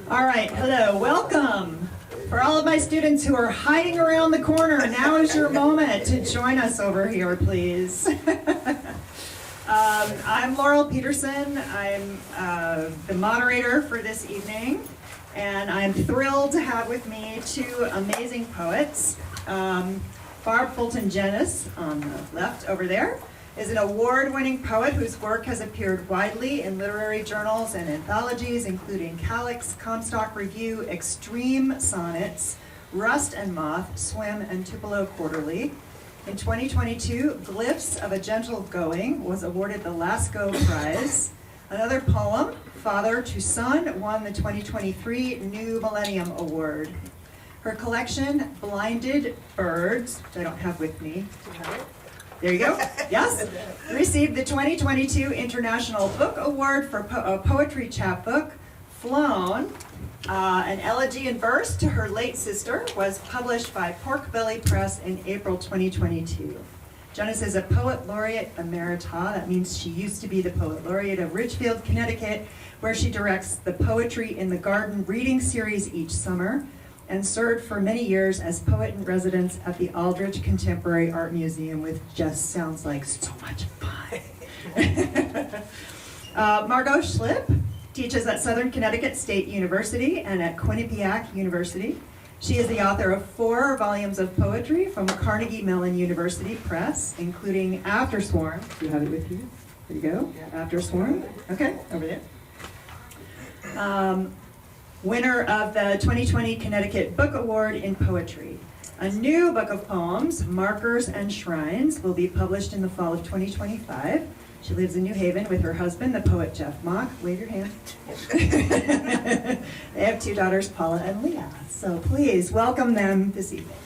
All right, hello, welcome. For all of my students who are hiding around the corner, now is your moment to join us over here, please. I'm Laurel Peterson. I'm the moderator for this evening, and I'm thrilled to have with me two amazing poets. Barb Fulton Jenis, on the left over there, is an award-winning poet whose work has appeared widely in literary journals and anthologies, including Calyx, Comstock Review, Extreme Sonnets, Rust and Moth, Swim, and Tupelo Quarterly. In 2022, Glyphs of a Gentle Going was awarded the Lascaux Prize. Another poem, Father to Son, won the 2023 New Millennium Award. Her collection, Blinded Birds, which I don't have with me. There you go. Yes. Received the 2022 International Book Award for a poetry chapbook. Flown, an elegy in verse to her late sister, was published by Pork Belly Press in April 2022. Jenis is a poet laureate emerita. That means she used to be the poet laureate of Ridgefield, Connecticut, where she directs the Poetry in the Garden reading series each summer, and served for many years as poet in residence at the Aldrich Contemporary Art Museum, which just sounds like so much fun. Margo Schilpp teaches at Southern Connecticut State University and at Quinnipiac University. She is the author of 4 volumes of poetry from Carnegie Mellon University Press, including After Swarm. Do you have it with you? There you go. After Swarm. Okay, over there. Winner of the 2020 Connecticut Book Award in Poetry. A new book of poems, Markers and Shrines, will be published in the fall of 2025. She lives in New Haven with her husband, the poet Jeff Mock. Wave your hand. They have 2 daughters, Paula and Leah. So please welcome them this evening.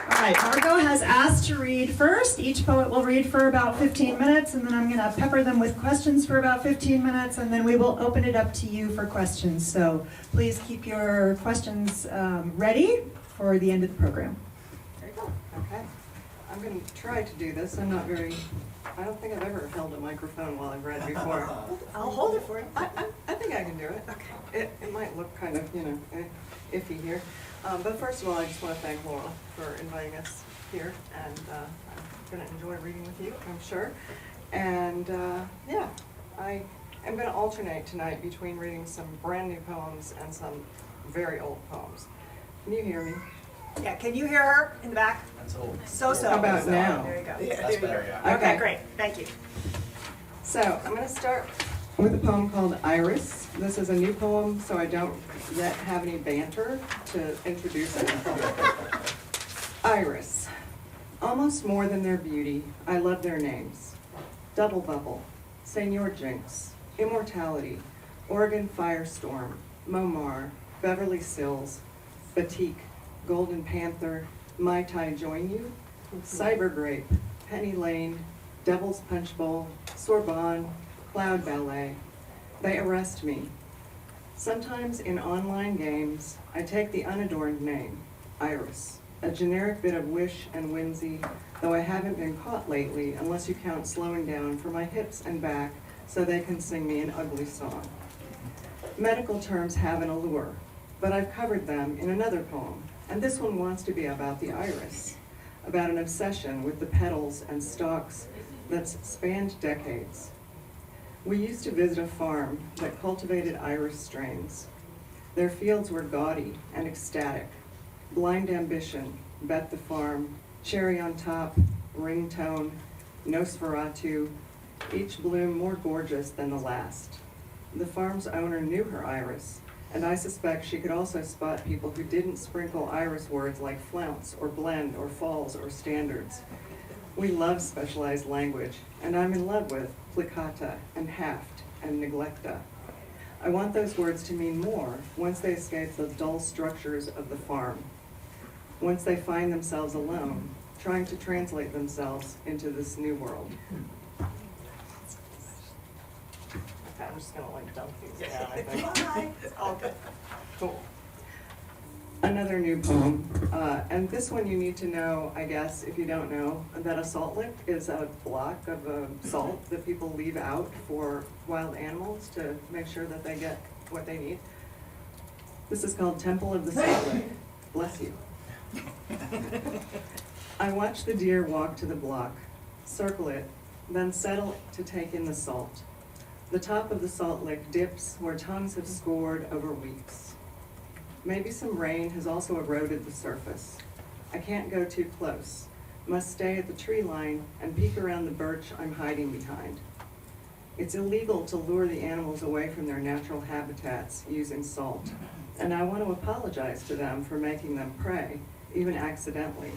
All right, Margo has asked to read first. Each poet will read for about 15 minutes, and then I'm going to pepper them with questions for about 15 minutes, and then we will open it up to you for questions. So please keep your questions ready for the end of the program. There you go. Okay. I'm going to try to do this. I don't think I've ever held a microphone while I've read before. I'll hold it for you. I think I can do it. Okay. It might look kind of, iffy here. But first of all, I just want to thank Laurel for inviting us here, and I'm going to enjoy reading with you, I'm sure. And yeah, I am going to alternate tonight between reading some brand new poems and some very old poems. Can you hear me? Yeah, can you hear her in the back? So. How about now? There you go. Yeah, that's better, yeah. Okay, great. Thank you. So I'm going to start with a poem called Iris. This is a new poem, so I don't yet have any banter to introduce it. Iris. Almost more than their beauty, I love their names. Double Bubble, Senor Jinx, Immortality, Oregon Firestorm, Momar, Beverly Sills, Batik, Golden Panther, Mai Tai Join You, Cyber Grape, Penny Lane, Devil's Punch Bowl, Sorbonne, Cloud Ballet. They arrest me. Sometimes in online games, I take the unadorned name, Iris, a generic bit of wish and whimsy, though I haven't been caught lately unless you count slowing down for my hips and back so they can sing me an ugly song. Medical terms have an allure, but I've covered them in another poem, and this one wants to be about the iris, about an obsession with the petals and stalks that's spanned decades. We used to visit a farm that cultivated iris strains. Their fields were gaudy and ecstatic. Blind ambition, bet the farm, cherry on top, ringtone, Nosferatu, each bloom more gorgeous than the last. The farm's owner knew her iris, and I suspect she could also spot people who didn't sprinkle iris words like flounce or blend or falls or standards. We love specialized language, and I'm in love with plicata and haft and neglecta. I want those words to mean more once they escape the dull structures of the farm, once they find themselves alone, trying to translate themselves into this new world. Okay, I'm just gonna dump these down, I think. Bye. It's all good. Cool. Another new poem, and this one you need to know, I guess, if you don't know, that a salt lick is a block of salt that people leave out for wild animals to make sure that they get what they need. This is called Temple of the Salt Lick. Bless you. I watch the deer walk to the block, circle it, then settle to take in the salt. The top of the salt lick dips where tongues have scored over weeks. Maybe some rain has also eroded the surface. I can't go too close, must stay at the tree line and peek around the birch I'm hiding behind. It's illegal to lure the animals away from their natural habitats using salt, and I want to apologize to them for making them prey, even accidentally.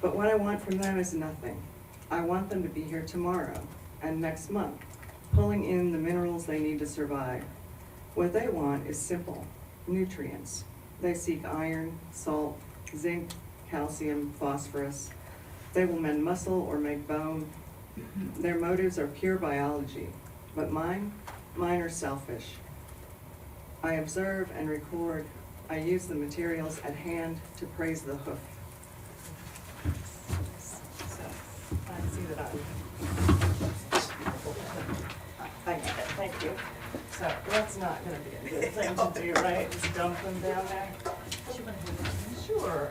But what I want from them is nothing. I want them to be here tomorrow and next month, pulling in the minerals they need to survive. What they want is simple: nutrients. They seek iron, salt, zinc, calcium, phosphorus. They will mend muscle or make bone. Their motives are pure biology, but mine are selfish. I observe and record. I use the materials at hand to praise the hoof. So, I see that I get it, thank you. So that's not gonna be a good thing to do, right? Just dump them down there? Sure.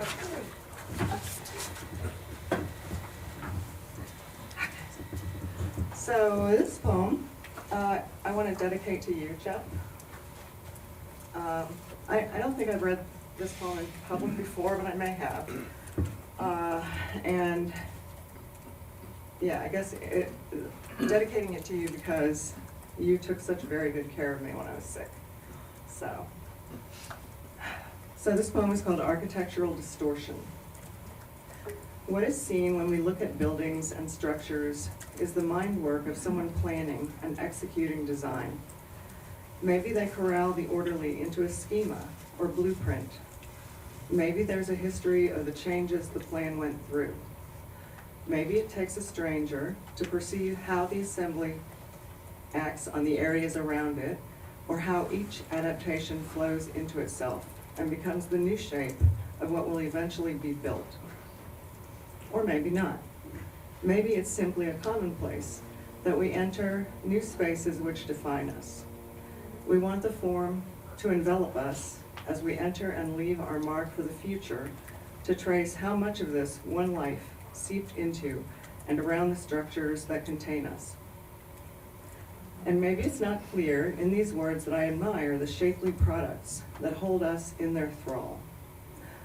So this poem, I want to dedicate to you, Schilpp. I don't think I've read this poem in public before, but I may have. And yeah, I guess dedicating it to you because you took such very good care of me when I was sick. So this poem is called Architectural Distortion. What is seen when we look at buildings and structures is the mind work of someone planning and executing design. Maybe they corral the orderly into a schema or blueprint. Maybe there's a history of the changes the plan went through. Maybe it takes a stranger to perceive how the assembly acts on the areas around it, or how each adaptation flows into itself and becomes the new shape of what will eventually be built. Or maybe not. Maybe it's simply a commonplace that we enter new spaces which define us. We want the form to envelop us as we enter and leave our mark for the future, to trace how much of this one life seeped into and around the structures that contain us. And maybe it's not clear in these words that I admire the shapely products that hold us in their thrall.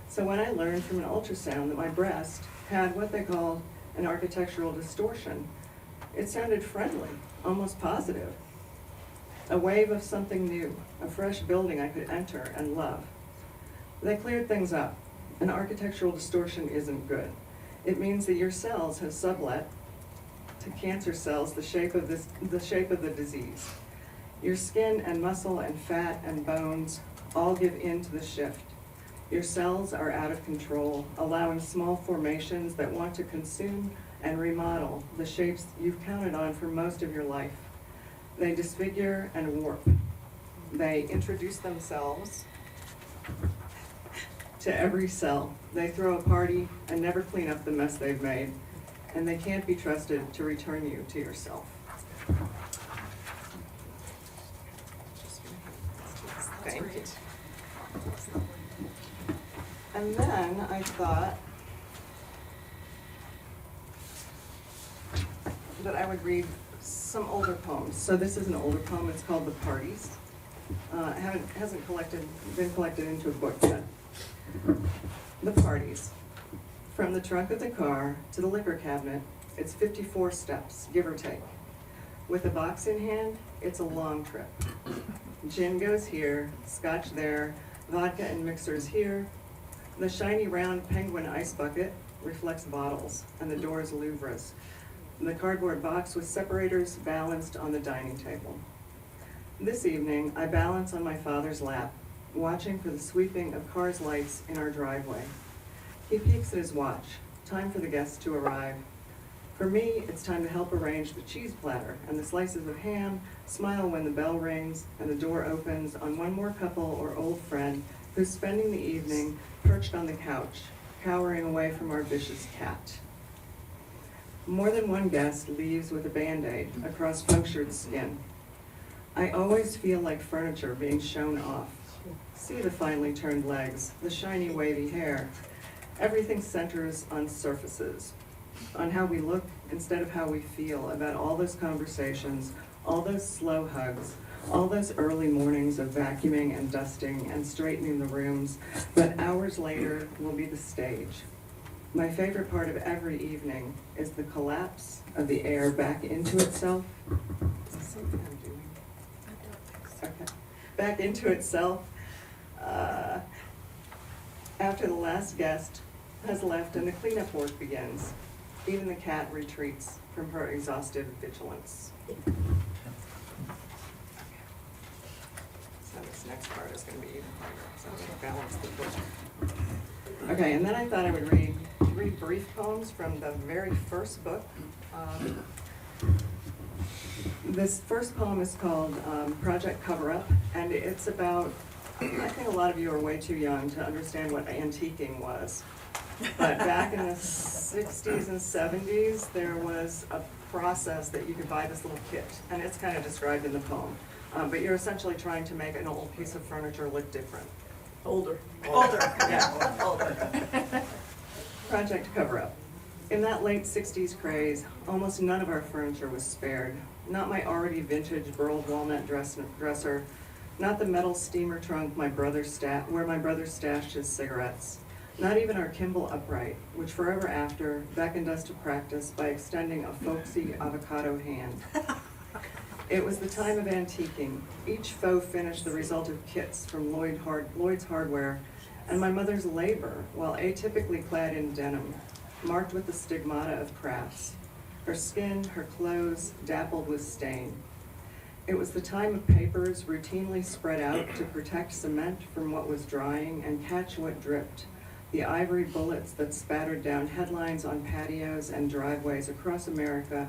So when I learned from an ultrasound that my breast had what they called an architectural distortion, it sounded friendly, almost positive. A wave of something new, a fresh building I could enter and love. They cleared things up. An architectural distortion isn't good. It means that your cells have sublet to cancer cells the shape of the disease. Your skin and muscle and fat and bones all give in to the shift. Your cells are out of control, allowing small formations that want to consume and remodel the shapes you've counted on for most of your life. They disfigure and warp. They introduce themselves to every cell. They throw a party and never clean up the mess they've made, and they can't be trusted to return you to yourself. Thank you. And then I thought that I would read some older poems. So this is an older poem. It's called The Parties. Hasn't been collected into a book yet. The Parties. From the trunk of the car to the liquor cabinet, it's 54 steps, give or take. With a box in hand, it's a long trip. Gin goes here, scotch there, vodka and mixers here. The shiny round penguin ice bucket reflects bottles, and the door is Louvres. The cardboard box with separators balanced on the dining table. This evening, I balance on my father's lap, watching for the sweeping of cars' lights in our driveway. He peeks at his watch, time for the guests to arrive. For me, it's time to help arrange the cheese platter and the slices of ham, smile when the bell rings and the door opens on one more couple or old friend who's spending the evening perched on the couch, cowering away from our vicious cat. More than one guest leaves with a Band-Aid across punctured skin. I always feel like furniture being shown off. See the finely turned legs, the shiny wavy hair. Everything centers on surfaces, on how we look instead of how we feel about all those conversations, all those slow hugs, all those early mornings of vacuuming and dusting and straightening the rooms, but hours later will be the stage. My favorite part of every evening is the collapse of the air back into itself. Is this something I'm doing? Okay. Back into itself after the last guest has left and the cleanup work begins. Even the cat retreats from her exhaustive vigilance. So this next part is going to be even harder, so I'm going to balance the book. Okay, and then I thought I would read 3 brief poems from the very first book. This first poem is called Project Cover-Up, and it's about, I think a lot of you are way too young to understand what antiquing was. But back in the 60s and 70s, there was a process that you could buy this little kit, and it's kind of described in the poem. But you're essentially trying to make an old piece of furniture look different. Older. Yeah. Older. Project Cover-Up. In that late 60s craze, almost none of our furniture was spared. Not my already vintage burled walnut dresser, not the metal steamer trunk where my brother stashed his cigarettes. Not even our Kimball upright, which forever after beckoned us to practice by extending a folksy avocado hand. It was the time of antiquing, each faux finish the result of kits from Lloyd's Hardware, and my mother's labor, while atypically clad in denim, marked with the stigmata of crafts. Her skin, her clothes, dappled with stain. It was the time of papers routinely spread out to protect cement from what was drying and catch what dripped. The ivory bullets that spattered down headlines on patios and driveways across America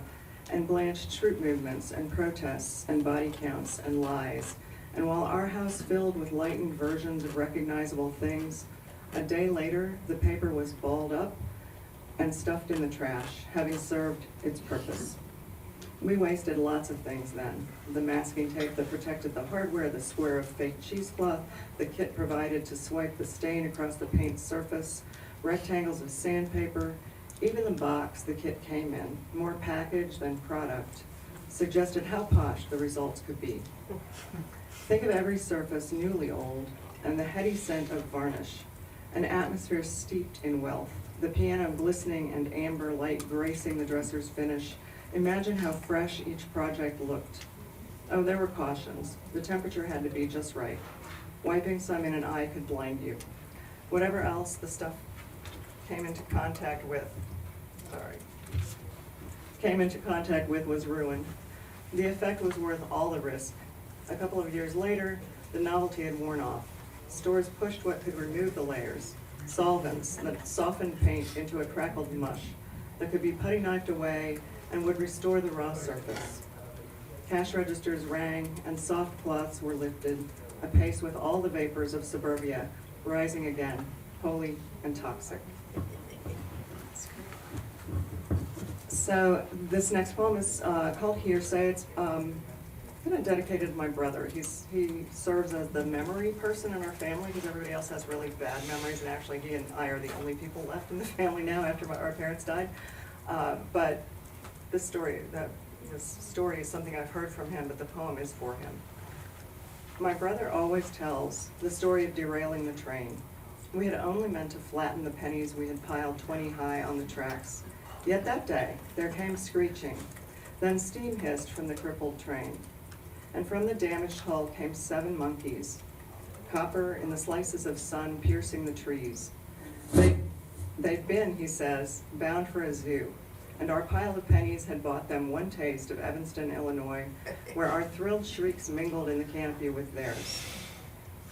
and blanched troop movements and protests and body counts and lies. And while our house filled with lightened versions of recognizable things, a day later, the paper was balled up and stuffed in the trash, having served its purpose. We wasted lots of things then. The masking tape that protected the hardware, the square of fake cheesecloth, the kit provided to swipe the stain across the paint surface, rectangles of sandpaper, even the box the kit came in, more package than product, suggested how posh the results could be. Think of every surface newly old and the heady scent of varnish, an atmosphere steeped in wealth, the piano glistening and amber light gracing the dresser's finish. Imagine how fresh each project looked. Oh, there were cautions. The temperature had to be just right. Wiping some in an eye could blind you. Whatever else the stuff came into contact with was ruined. The effect was worth all the risk. A couple of years later, the novelty had worn off. Stores pushed what could remove the layers, solvents that softened paint into a crackled mush that could be putty knifed away and would restore the raw surface. Cash registers rang and soft cloths were lifted, apace with all the vapors of suburbia rising again, holy and toxic. So this next poem is called Hearsay. It's kind of dedicated to my brother. He serves as the memory person in our family because everybody else has really bad memories, and actually he and I are the only people left in the family now after our parents died. But this story is something I've heard from him, but the poem is for him. My brother always tells the story of derailing the train. We had only meant to flatten the pennies we had piled 20 high on the tracks. Yet that day, there came screeching. Then steam hissed from the crippled train. And from the damaged hull came 7 monkeys, copper in the slices of sun piercing the trees. They've been, he says, bound for a zoo, and our pile of pennies had bought them one taste of Evanston, Illinois, where our thrilled shrieks mingled in the canopy with theirs.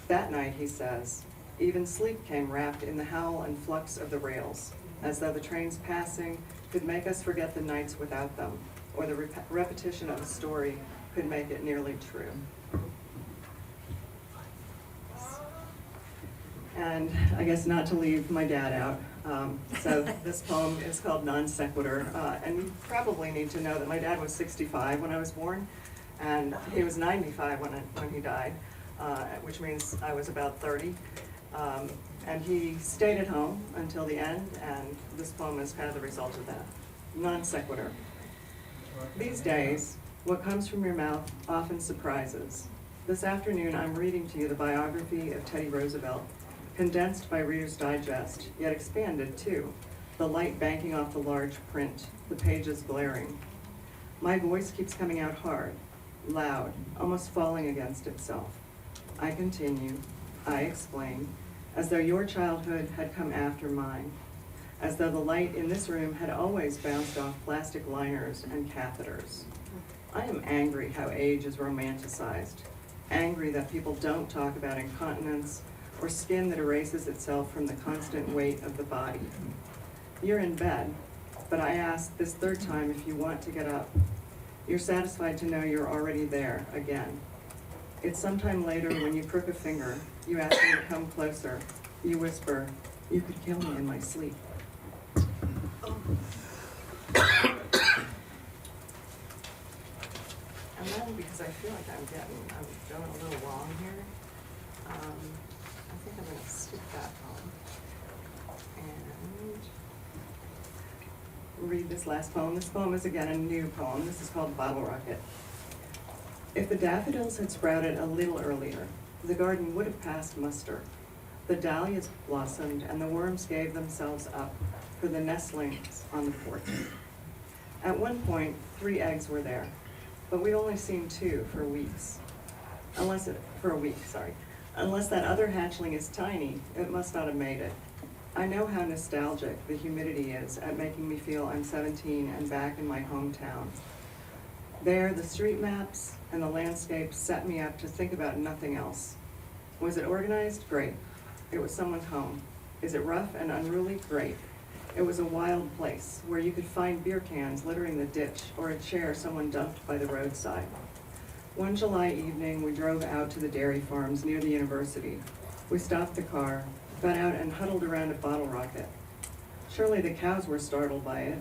That night, he says, even sleep came wrapped in the howl and flux of the rails, as though the train's passing could make us forget the nights without them, or the repetition of a story could make it nearly true. and I guess not to leave my dad out. So this poem is called Non Sequitur, and you probably need to know that my dad was 65 when I was born, and he was 95 when he died, which means I was about 30. And he stayed at home until the end, and this poem is kind of the result of that. Non sequitur. These days, what comes from your mouth often surprises. This afternoon, I'm reading to you the biography of Teddy Roosevelt, condensed by Reader's Digest, yet expanded too, the light banking off the large print, the pages glaring. My voice keeps coming out hard, loud, almost falling against itself. I continue, I explain, as though your childhood had come after mine, as though the light in this room had always bounced off plastic liners and catheters. I am angry how age is romanticized, angry that people don't talk about incontinence or skin that erases itself from the constant weight of the body. You're in bed, but I ask this third time if you want to get up. You're satisfied to know you're already there again. It's sometime later when you crook a finger, you ask me to come closer. You whisper, you could kill me in my sleep. And then, because I feel like I'm going a little long here, I think I'm going to skip that poem and read this last poem. This poem is again a new poem. This is called Bottle Rocket. If the daffodils had sprouted a little earlier, the garden would have passed muster. The dahlias blossomed and the worms gave themselves up for the nestlings on the porch. At one point, 3 eggs were there, but we'd only seen 2 for weeks. Unless that other hatchling is tiny, it must not have made it. I know how nostalgic the humidity is at making me feel I'm 17 and back in my hometown. There, the street maps and the landscape set me up to think about nothing else. Was it organized? Great. It was someone's home. Is it rough and unruly? Great. It was a wild place where you could find beer cans littering the ditch or a chair someone dumped by the roadside. One July evening, we drove out to the dairy farms near the university. We stopped the car, got out and huddled around a bottle rocket. Surely the cows were startled by it.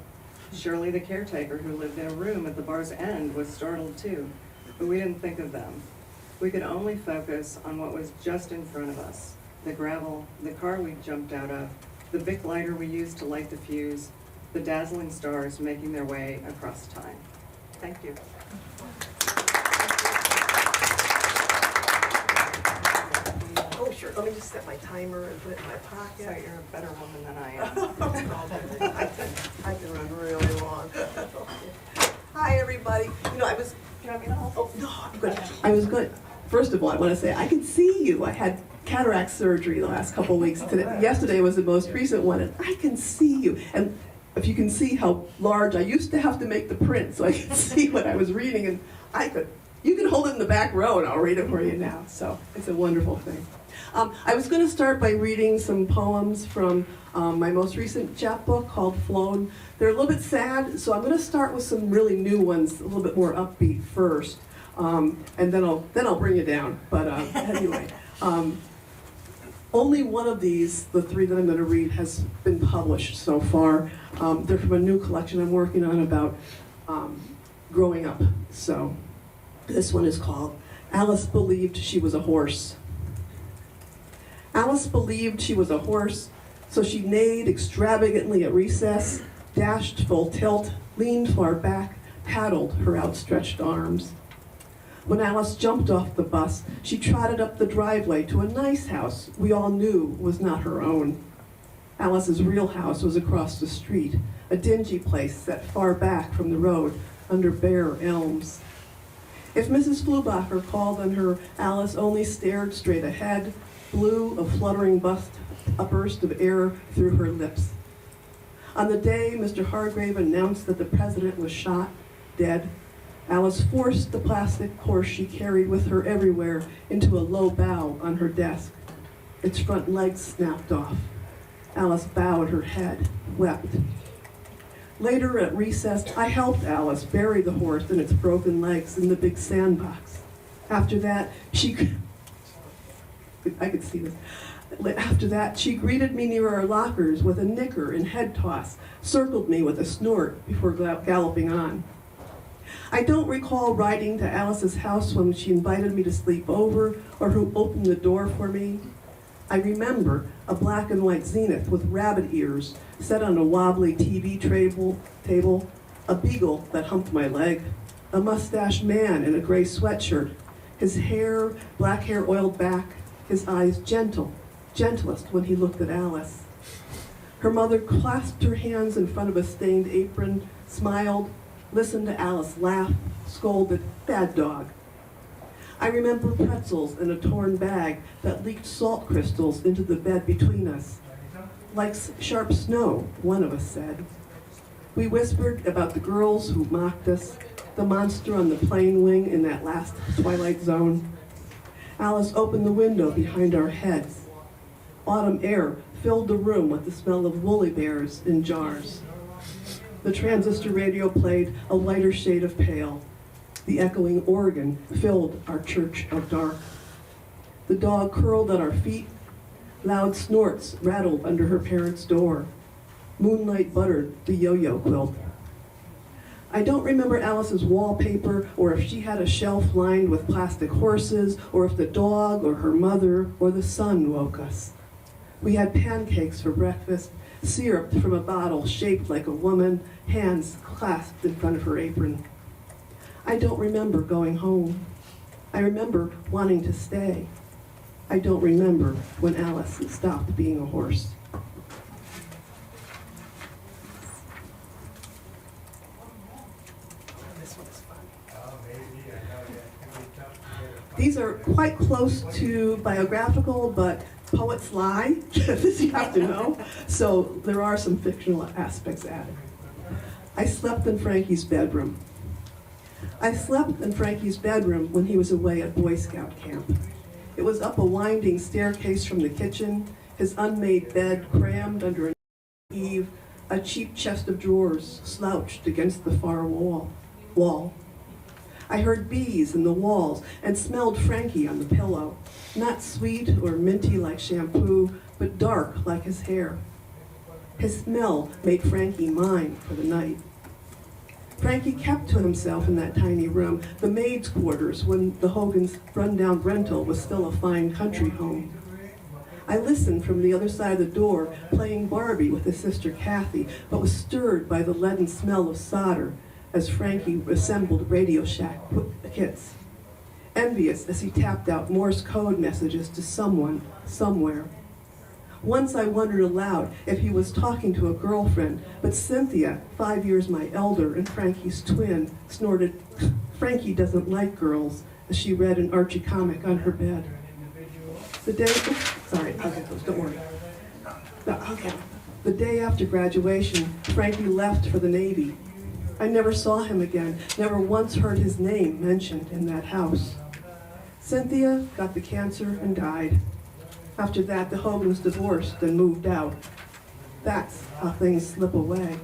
Surely the caretaker who lived in a room at the bar's end was startled too, but we didn't think of them. We could only focus on what was just in front of us. The gravel, the car we jumped out of, the Bic lighter we used to light the fuse, the dazzling stars making their way across time. Thank you. Oh, sure. Let me just set my timer and put it in my pocket. So you're a better woman than I am. I can run really long. Hi, everybody. You know, can I be on? Oh, no, I'm good. I was good. First of all, I want to say I can see you. I had cataract surgery the last couple of weeks. Yesterday was the most recent one, and I can see you. And if you can see how large, I used to have to make the print so I could see what I was reading, and you can hold it in the back row and I'll read it for you now. So it's a wonderful thing. I was going to start by reading some poems from my most recent chapbook called Flown. They're a little bit sad, so I'm going to start with some really new ones, a little bit more upbeat first, and then I'll bring you down. But anyway, only one of these, the 3 that I'm going to read, has been published so far. They're from a new collection I'm working on about growing up. So this one is called Alice Believed She Was a Horse. Alice believed she was a horse, so she neighed extravagantly at recess, dashed full tilt, leaned far back, paddled her outstretched arms. When Alice jumped off the bus, she trotted up the driveway to a nice house we all knew was not her own. Alice's real house was across the street, a dingy place set far back from the road under bare elms. If Mrs. Flubacher called on her, Alice only stared straight ahead, blew a fluttering burst of air through her lips. On the day Mr. Hargrave announced that the president was shot, dead, Alice forced the plastic horse she carried with her everywhere into a low bow on her desk. Its front legs snapped off. Alice bowed her head, wept. Later at recess, I helped Alice bury the horse and its broken legs in the big sandbox. After that, I could see this. After that, she greeted me near our lockers with a nicker and head toss, circled me with a snort before galloping on. I don't recall riding to Alice's house when she invited me to sleep over or who opened the door for me. I remember a black and white Zenith with rabbit ears set on a wobbly TV table, a beagle that humped my leg, a mustached man in a gray sweatshirt, his hair, black hair oiled back, his eyes gentlest when he looked at Alice. Her mother clasped her hands in front of a stained apron, smiled, listened to Alice laugh, scolded, "Bad dog." I remember pretzels in a torn bag that leaked salt crystals into the bed between us. Like sharp snow, one of us said. We whispered about the girls who mocked us, the monster on the plane wing in that last twilight zone. Alice opened the window behind our heads. Autumn air filled the room with the smell of woolly bears in jars. The transistor radio played a lighter shade of pale. The echoing organ filled our church of dark. The dog curled at our feet. Loud snorts rattled under her parents' door. Moonlight buttered the yo-yo quilt. I don't remember Alice's wallpaper, or if she had a shelf lined with plastic horses, or if the dog or her mother or the sun woke us. We had pancakes for breakfast, syrup from a bottle shaped like a woman, hands clasped in front of her apron. I don't remember going home. I remember wanting to stay. I don't remember when Alice stopped being a horse. These are quite close to biographical, but poets lie, this you have to know. So there are some fictional aspects added. I slept in Frankie's bedroom. I slept in Frankie's bedroom when he was away at Boy Scout camp. It was up a winding staircase from the kitchen, his unmade bed crammed under an eave, a cheap chest of drawers slouched against the far wall. I heard bees in the walls and smelled Frankie on the pillow, not sweet or minty like shampoo, but dark like his hair. His smell made Frankie mine for the night. Frankie kept to himself in that tiny room, the maid's quarters, when the Hogan's rundown rental was still a fine country home. I listened from the other side of the door, playing Barbie with his sister Kathy, but was stirred by the leaden smell of solder as Frankie assembled Radio Shack kits, envious as he tapped out Morse code messages to someone, somewhere. Once I wondered aloud if he was talking to a girlfriend, but Cynthia, 5 years my elder and Frankie's twin, snorted, "Frankie doesn't like girls," as she read an Archie comic on her bed. The day, sorry, I'll get those, don't worry. Okay. The day after graduation, Frankie left for the Navy. I never saw him again, never once heard his name mentioned in that house. Cynthia got the cancer and died. After that, the Hogans divorced and moved out. That's how things slip away.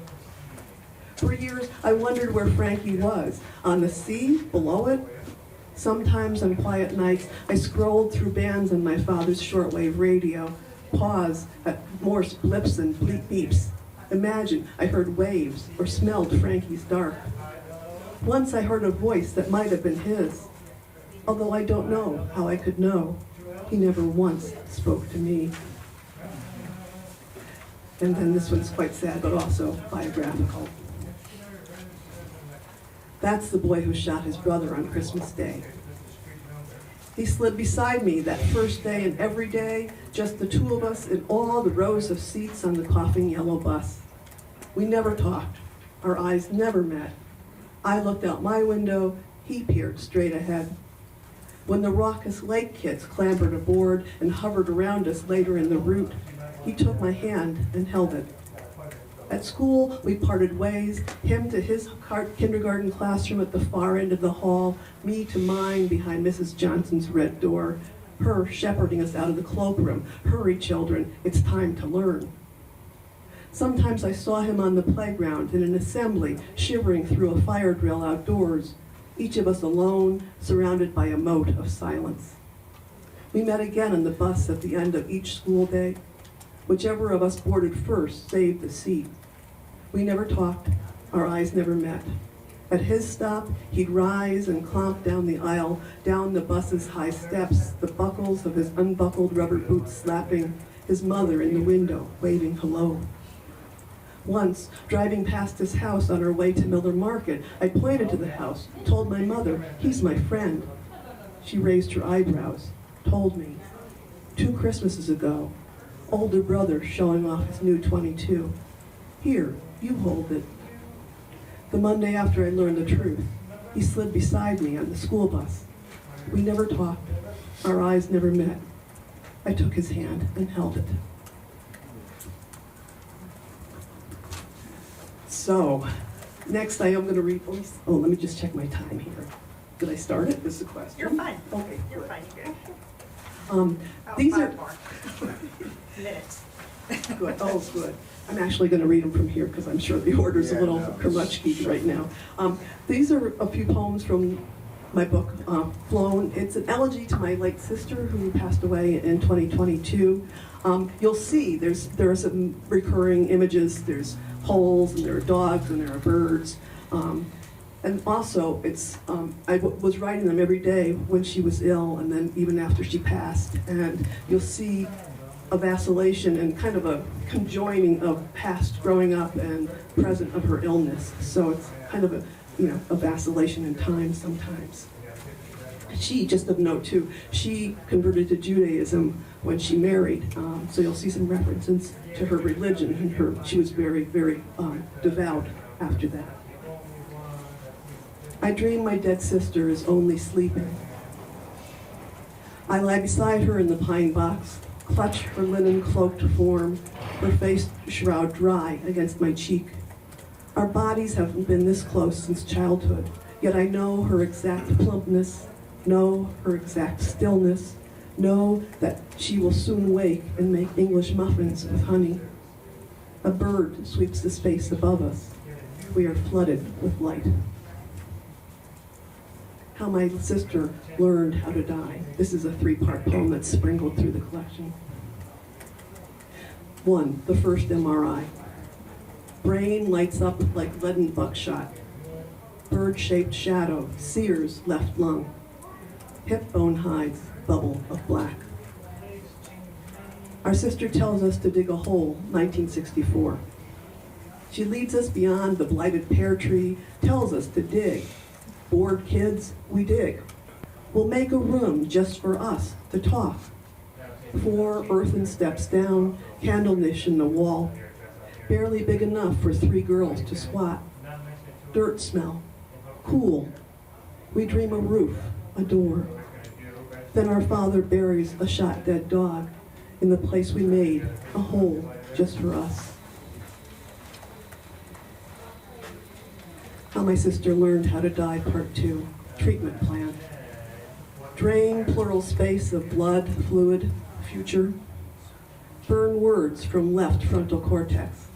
For years, I wondered where Frankie was, on the sea, below it. Sometimes on quiet nights, I scrolled through bands on my father's shortwave radio, pause at Morse blips and beeps. Imagine I heard waves or smelled Frankie's dark. Once I heard a voice that might have been his, although I don't know how I could know. He never once spoke to me. And then this one's quite sad, but also biographical. That's the boy who shot his brother on Christmas Day. He slid beside me that first day and every day, just the two of us in all the rows of seats on the coughing yellow bus. We never talked. Our eyes never met. I looked out my window, he peered straight ahead. When the raucous lake kids clambered aboard and hovered around us later in the route, he took my hand and held it. At school, we parted ways, him to his kindergarten classroom at the far end of the hall, me to mine behind Mrs. Johnson's red door, her shepherding us out of the cloakroom. Hurry, children, it's time to learn. Sometimes I saw him on the playground in an assembly, shivering through a fire drill outdoors, each of us alone, surrounded by a moat of silence. We met again on the bus at the end of each school day. Whichever of us boarded first saved the seat. We never talked, our eyes never met. At his stop, he'd rise and clomp down the aisle, down the bus's high steps, the buckles of his unbuckled rubber boots slapping, his mother in the window, waving hello. Once, driving past his house on our way to Miller Market, I pointed to the house, told my mother, "He's my friend." She raised her eyebrows, told me. 2 Christmases ago, older brother showing off his new 22. "Here, you hold it." The Monday after I learned the truth, he slid beside me on the school bus. We never talked, our eyes never met. I took his hand and held it. So, next I am going to read, let me just check my time here. Did I start it? This is a question. You're fine. Okay. You're fine, you're good. About these 5 more minutes. Good. Oh, good. I'm actually going to read them from here because I'm sure the order's a little Kermutchki right now. These are a few poems from my book, Flown. It's an elegy to my late sister who passed away in 2022. You'll see there are some recurring images. There's holes and there are dogs and there are birds. And also, I was writing them every day when she was ill and then even after she passed. And you'll see a vacillation and kind of a conjoining of past growing up and present of her illness. So it's kind of a vacillation in time sometimes. She, just of note too, she converted to Judaism when she married. So you'll see some references to her religion and she was very, very devout after that. I dream my dead sister is only sleeping. I lie beside her in the pine box, clutch her linen cloaked form, her face shroud dry against my cheek. Our bodies haven't been this close since childhood, yet I know her exact plumpness, know her exact stillness, know that she will soon wake and make English muffins with honey. A bird sweeps the space above us. We are flooded with light. How my sister learned how to die. This is a 3-part poem that's sprinkled through the collection. 1, the first MRI. Brain lights up like leaden buckshot. Bird-shaped shadow, sears left lung. Hip bone hides, bubble of black. Our sister tells us to dig a hole, 1964. She leads us beyond the blighted pear tree, tells us to dig. Bored kids, we dig. We'll make a room just for us to talk. 4 earthen steps down, candle niche in the wall. Barely big enough for 3 girls to squat. Dirt smell, cool. We dream a roof, a door. Then our father buries a shot dead dog in the place we made, a hole just for us. How my sister learned how to die, part 2, treatment plan. Drain plural space of blood, fluid, future. Burn words from left frontal cortex.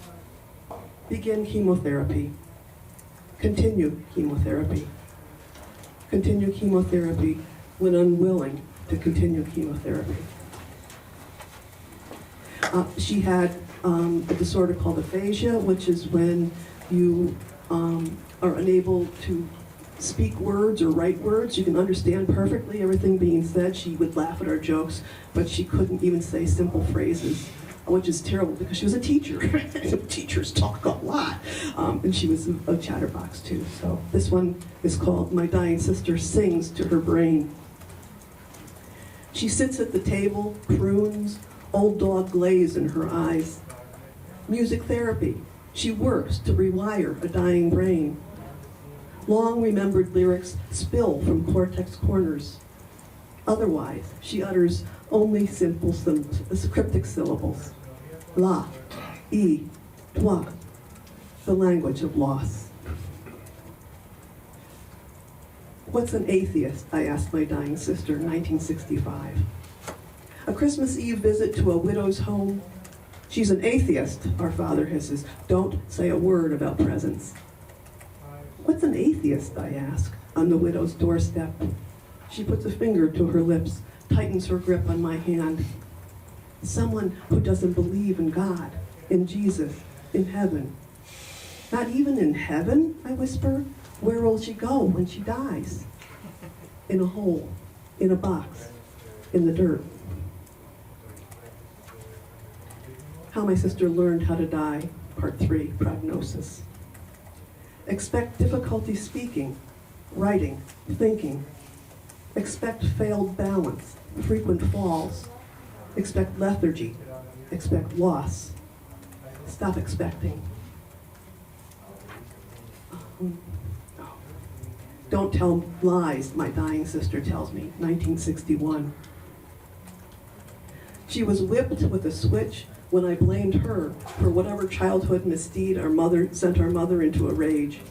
Begin chemotherapy. Continue chemotherapy. Continue chemotherapy when unwilling to continue chemotherapy. She had a disorder called aphasia, which is when you are unable to speak words or write words. You can understand perfectly everything being said. She would laugh at our jokes, but she couldn't even say simple phrases, which is terrible because she was a teacher. Teachers talk a lot. And she was a chatterbox too. So this one is called My Dying Sister Sings to Her Brain. She sits at the table, prunes, old dog glaze in her eyes. Music therapy. She works to rewire a dying brain. Long remembered lyrics spill from cortex corners. Otherwise, she utters only simple cryptic syllables. La, e, toi, the language of loss. What's an atheist? I asked my dying sister in 1965. A Christmas Eve visit to a widow's home. She's an atheist, our father hisses. Don't say a word about presents. What's an atheist? I ask, on the widow's doorstep. She puts a finger to her lips, tightens her grip on my hand. Someone who doesn't believe in God, in Jesus, in heaven. Not even in heaven, I whisper. Where will she go when she dies? In a hole, in a box, in the dirt. How my sister learned how to die, part 3, prognosis. Expect difficulty speaking, writing, thinking. Expect failed balance, frequent falls. Expect lethargy, expect loss. Stop expecting. Don't tell lies, my dying sister tells me, 1961. She was whipped with a switch when I blamed her for whatever childhood misdeed our mother sent our mother into a rage.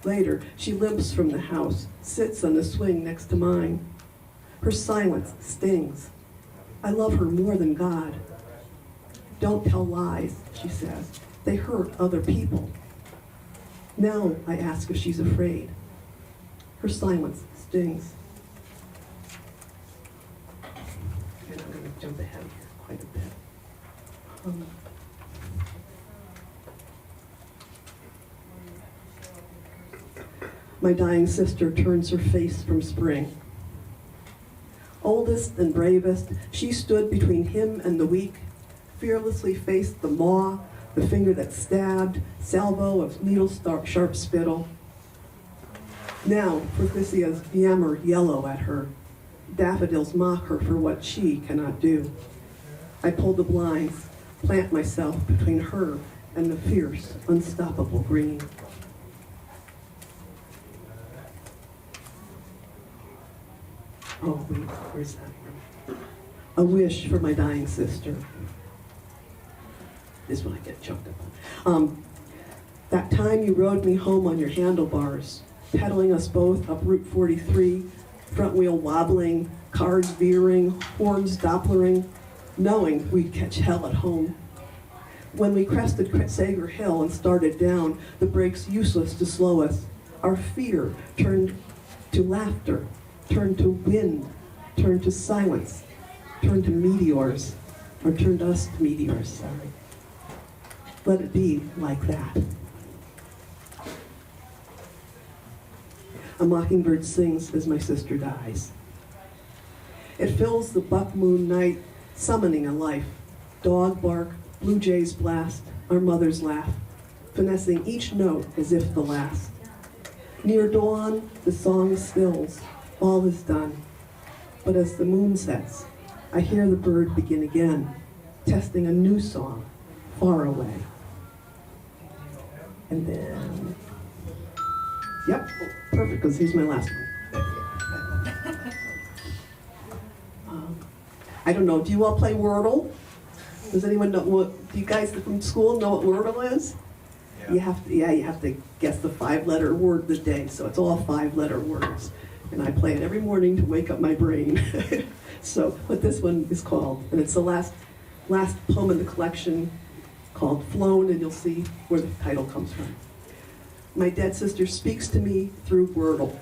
Later, she limps from the house, sits on the swing next to mine. Her silence stings. I love her more than God. Don't tell lies, she says. They hurt other people. Now I ask if she's afraid. Her silence stings. And I'm going to jump ahead here quite a bit. My dying sister turns her face from spring. Oldest and bravest, she stood between him and the weak, fearlessly faced the maw, the finger that stabbed, salvo of needle-sharp spittle. Now, Forthricia's yammer yellow at her. Daffodils mock her for what she cannot do. I pull the blinds, plant myself between her and the fierce, unstoppable green. Oh, wait, where's that? A wish for my dying sister. This one I get choked up on. That time you rode me home on your handlebars, pedaling us both up Route 43, front wheel wobbling, cars veering, horns dopplering, knowing we'd catch hell at home. When we crested Sager Hill and started down, the brakes useless to slow us. Our fear turned to laughter, turned to wind, turned to silence, turned to meteors, or turned us to meteors, sorry. Let it be like that. A mockingbird sings as my sister dies. It fills the buck moon night, summoning a life. Dog bark, blue jays blast, our mothers laugh, finessing each note as if the last. Near dawn, the song stills, all is done. But as the moon sets, I hear the bird begin again, testing a new song, far away. And then, yep, perfect, because here's my last one. I don't know, do you all play Wordle? Does anyone know what, do you guys from school know what Wordle is? Yeah. You have to guess the 5-letter word of the day, so it's all 5-letter words. And I play it every morning to wake up my brain. So what this one is called, and it's the last poem in the collection called Flown, and you'll see where the title comes from. My dead sister speaks to me through Wordle.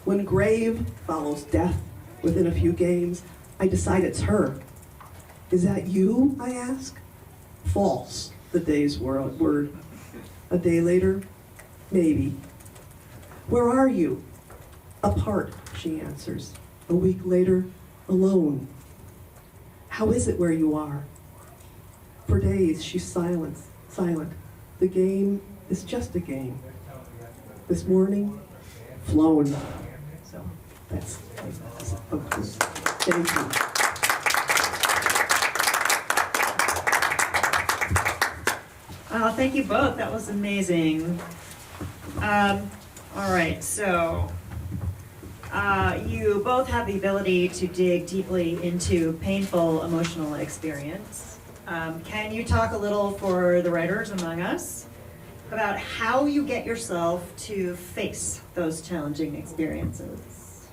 When grave follows death within a few games, I decide it's her. Is that you, I ask? False, the day's word. A day later, maybe. Where are you? Apart, she answers. A week later, alone. How is it where you are? For days, she's silent. The game is just a game. This morning, flown. So that's thank you. Thank you both. That was amazing. All right, so you both have the ability to dig deeply into painful emotional experience. Can you talk a little for the writers among us about how you get yourself to face those challenging experiences?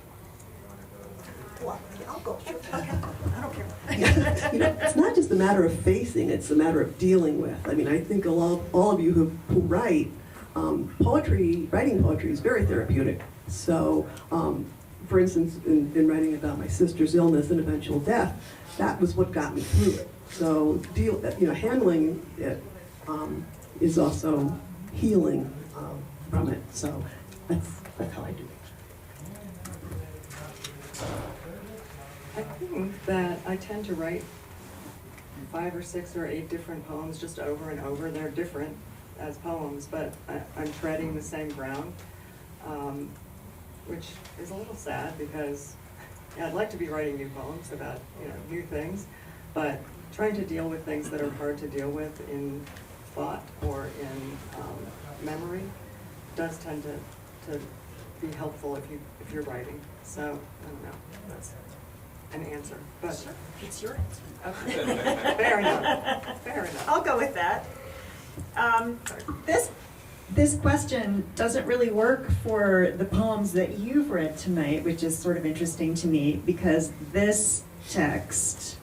Well, I'll go. Okay. I don't care. It's not just a matter of facing, it's a matter of dealing with. I mean, I think all of you who write, writing poetry is very therapeutic. So for instance, in writing about my sister's illness and eventual death, that was what got me through it. So handling it is also healing from it. So that's how I do it. I think that I tend to write 5 or 6 or 8 different poems just over and over. They're different as poems, but I'm treading the same ground, which is a little sad because I'd like to be writing new poems about new things, but trying to deal with things that are hard to deal with in thought or in memory does tend to be helpful if you're writing. So I don't know. That's an answer, but Sure, it's your answer. okay. Fair enough. Fair enough. I'll go with that. This question doesn't really work for the poems that you've read tonight, which is sort of interesting to me because this text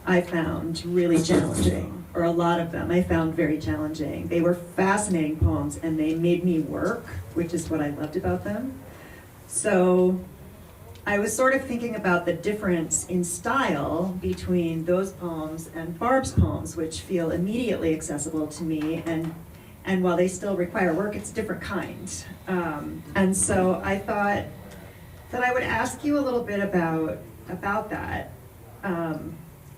I found really challenging, or a lot of them I found very challenging. They were fascinating poems and they made me work, which is what I loved about them. So I was sort of thinking about the difference in style between those poems and Barb's poems, which feel immediately accessible to me, and while they still require work, it's a different kind. And so I thought that I would ask you a little bit about that,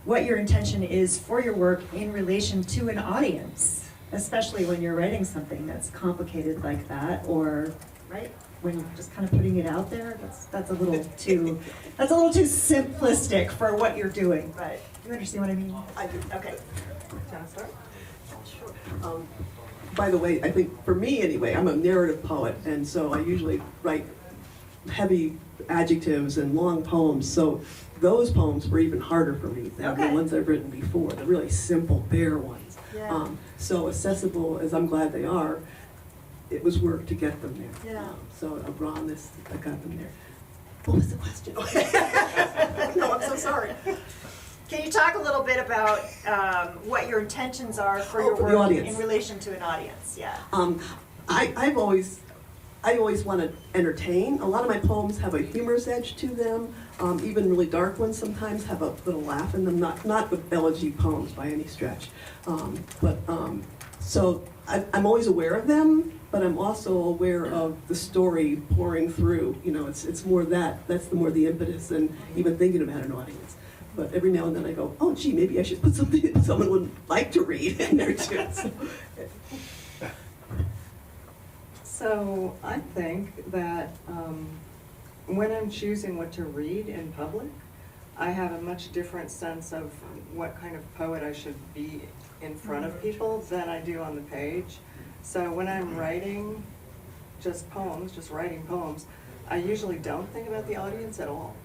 what your intention is for your work in relation to an audience, especially when you're writing something that's complicated like that, or right? When you're just kind of putting it out there, that's a little too simplistic for what you're doing. But you understand what I mean? I do. Okay. Can I start? Sure. By the way, I think for me anyway, I'm a narrative poet, and so I usually write heavy adjectives and long poems. So those poems were even harder for me than the Okay. ones I've written before, the really simple, bare ones. Yeah. So accessible as I'm glad they are, it was work to get them there. Yeah. So a rawness, I got them there. What was the question? No, I'm so sorry. Can you talk a little bit about what your intentions are for Oh, your for the work audience. in relation to an audience? Yeah. I always want to entertain. A lot of my poems have a humorous edge to them. Even really dark ones sometimes have a little laugh in them. Not with elegy poems by any stretch, so I'm always aware of them. But I'm also aware of the story pouring through. It's more that's more the impetus than even thinking about an audience. But every now and then I go, oh gee, maybe I should put something that someone would like to read in there too. So I think that when I'm choosing what to read in public, I have a much different sense of what kind of poet I should be in front of people than I do on the page. So when I'm writing just writing poems, I usually don't think about the audience at all.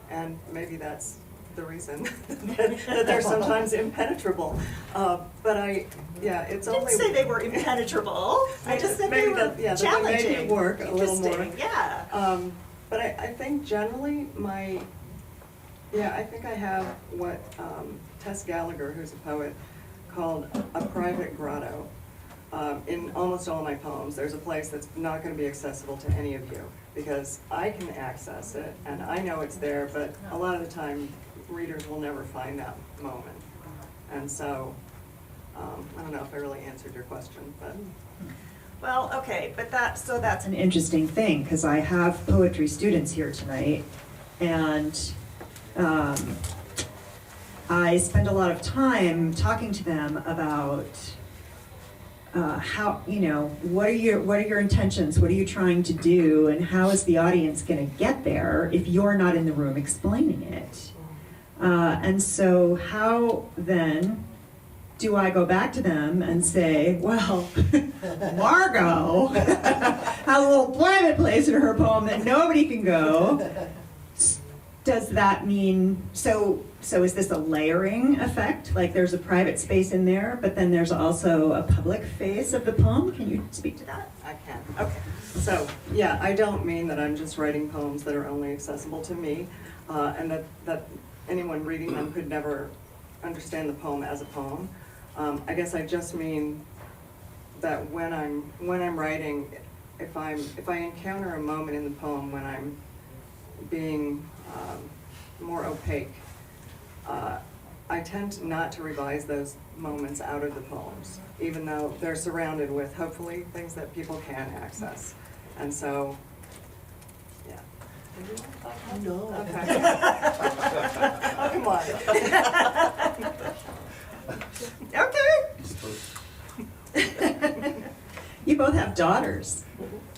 And maybe that's the reason that they're sometimes impenetrable. But it's I only... didn't say they were impenetrable. I just said they Maybe were that they challenging. make it work a little more. Interesting, yeah. But I think generally I think I have what Tess Gallagher, who's a poet, called a private grotto. In almost all my poems, there's a place that's not going to be accessible to any of you because I can access it and I know it's there, but a lot of the time readers will never find that moment. And so, I don't know if I really answered your question, but. Well, okay, but that's an interesting thing because I have poetry students here tonight, and I spend a lot of time talking to them about how, what are your intentions? What are you trying to do? And how is the audience going to get there if you're not in the room explaining it? And so how then do I go back to them and say, well, Margo has a little private place in her poem that nobody can go. Does that mean, so is this a layering effect? Like there's a private space in there, but then there's also a public phase of the poem? Can you speak to that? I can. Okay. So, I don't mean that I'm just writing poems that are only accessible to me, and that anyone reading them could never understand the poem as a poem. I guess I just mean that when I'm writing, if I encounter a moment in the poem when I'm being more opaque, I tend not to revise those moments out of the poems, even though they're surrounded with, hopefully, things that people can access. And so, yeah. Did you want to talk about No. Okay. Oh, come on. Okay. You both have daughters.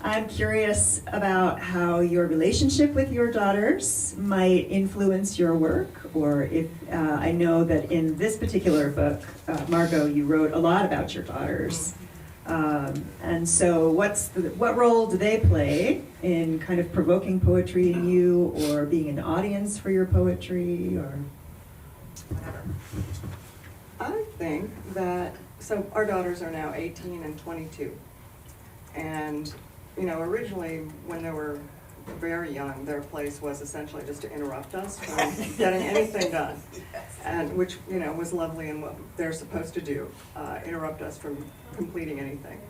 I'm curious about how your relationship with your daughters might influence your work, or if I know that in this particular book, Margo, you wrote a lot about your daughters. And so what role do they play in kind of provoking poetry in you, or being an audience for your poetry, or whatever? I think that, so our daughters are now 18 and 22. And, you know, originally when they were very young, their place was essentially just to interrupt us from getting anything done. And which, you know, was lovely and what they're supposed to do, interrupt us from completing anything.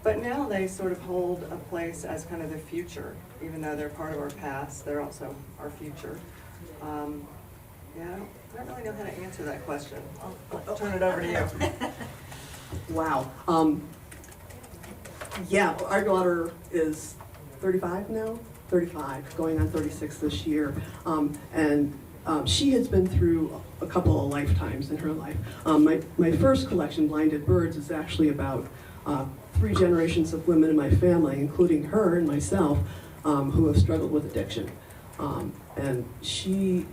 But now they sort of hold a place as kind of the future, even though they're part of our past, they're also our future. Yeah, I don't really know how to answer that question. I'll turn it over to you. Wow. Yeah, our daughter is 35 now, 35, going on 36 this year. She has been through a couple of lifetimes in her life. My first collection, Blinded Birds, is actually about 3 generations of women in my family, including her and myself, who have struggled with addiction. And she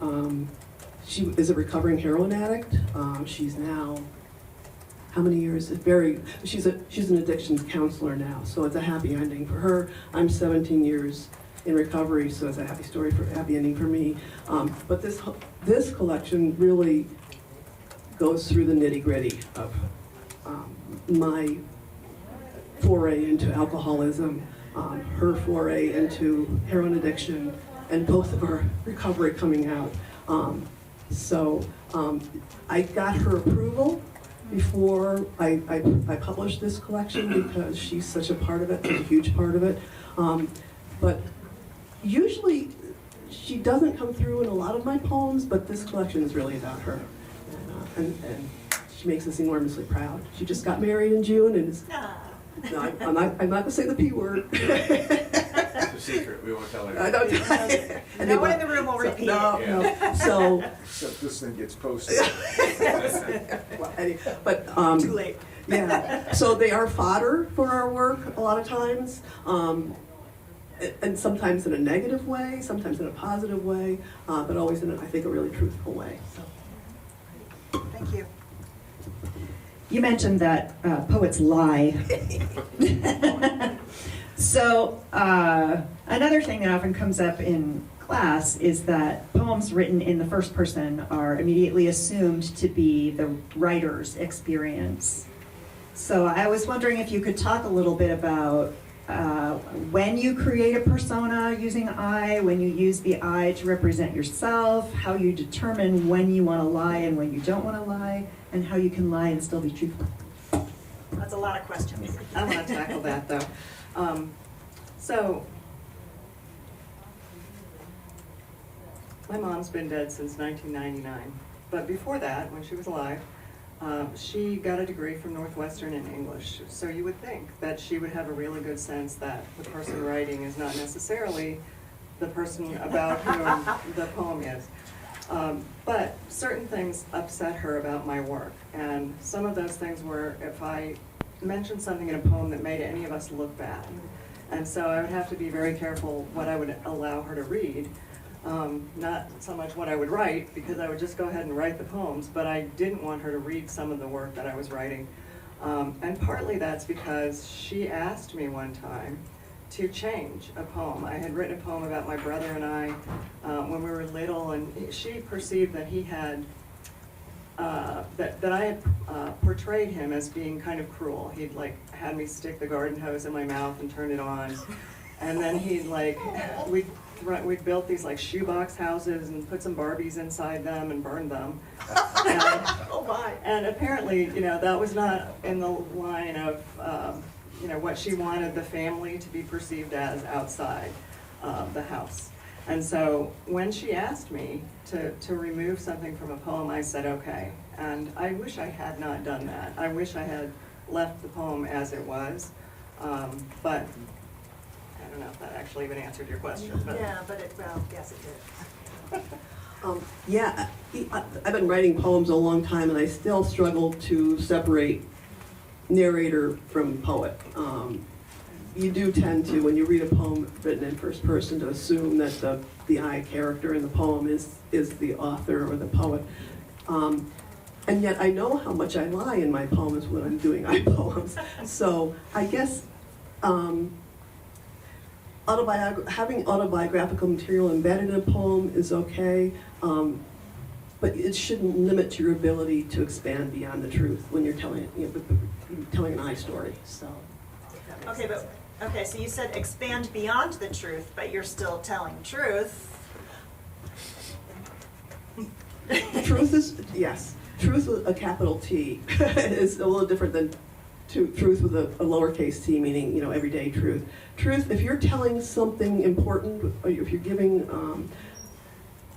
is a recovering heroin addict. She's now, how many years? She's an addictions counselor now, so it's a happy ending for her. I'm 17 years in recovery, so it's a happy ending for me. But this collection really goes through the nitty-gritty of my foray into alcoholism, her foray into heroin addiction, and both of our recovery coming out. I got her approval before I published this collection because she's such a part of it, such a huge part of it. But usually she doesn't come through in a lot of my poems, but this collection is really about her. And she makes us enormously proud. She just got married in June and is, no, I'm not gonna say the P word. It's a secret, we won't tell I anyone. don't. And No one in the room will repeat No, it. no. So, Except this thing gets posted. but Too late. yeah. So they are fodder for our work a lot of times, and sometimes in a negative way, sometimes in a positive way, but always in, I think, a really truthful way. So. Thank you. You mentioned that poets lie. So another thing that often comes up in class is that poems written in the first person are immediately assumed to be the writer's experience. So I was wondering if you could talk a little bit about when you create a persona using I, when you use the I to represent yourself, how you determine when you want to lie and when you don't want to lie, and how you can lie and still be truthful. That's a lot of questions. I want to tackle that though. So, my mom's been dead since 1999, but before that, when she was alive, she got a degree from Northwestern in English. So you would think that she would have a really good sense that the person writing is not necessarily the person about whom the poem is. But certain things upset her about my work, and some of those things were if I mentioned something in a poem that made any of us look bad. And so I would have to be very careful what I would allow her to read. Not so much what I would write, because I would just go ahead and write the poems, but I didn't want her to read some of the work that I was writing. And partly that's because she asked me one time to change a poem. I had written a poem about my brother and I when we were little, and she perceived that he had, that I had portrayed him as being kind of cruel. He'd like had me stick the garden hose in my mouth and turn it on, and then he'd like, we'd built these like shoebox houses and put some Barbies inside them and burned them. And, Oh my. and apparently, you know, that was not in the line of, you know, what she wanted the family to be perceived as outside the house. And so when she asked me to remove something from a poem, I said, okay. And I wish I had not done that. I wish I had left the poem as it was. But I don't know if that actually even answered your question. But Yeah, but well, yes, it did. Yeah, I've been writing poems a long time, and I still struggle to separate narrator from poet. You do tend to, when you read a poem written in first person, to assume that the I character in the poem is the author or the poet. And yet I know how much I lie in my poems when I'm doing I poems. So I guess having autobiographical material embedded in a poem is okay, but it shouldn't limit your ability to expand beyond the truth when you're telling an I story. So. Okay, but, okay, so you said expand beyond the truth, but you're still telling truth. Truth is, yes, truth with a capital T is a little different than truth with a lowercase t, meaning, everyday truth. Truth, if you're telling something important, or if you're giving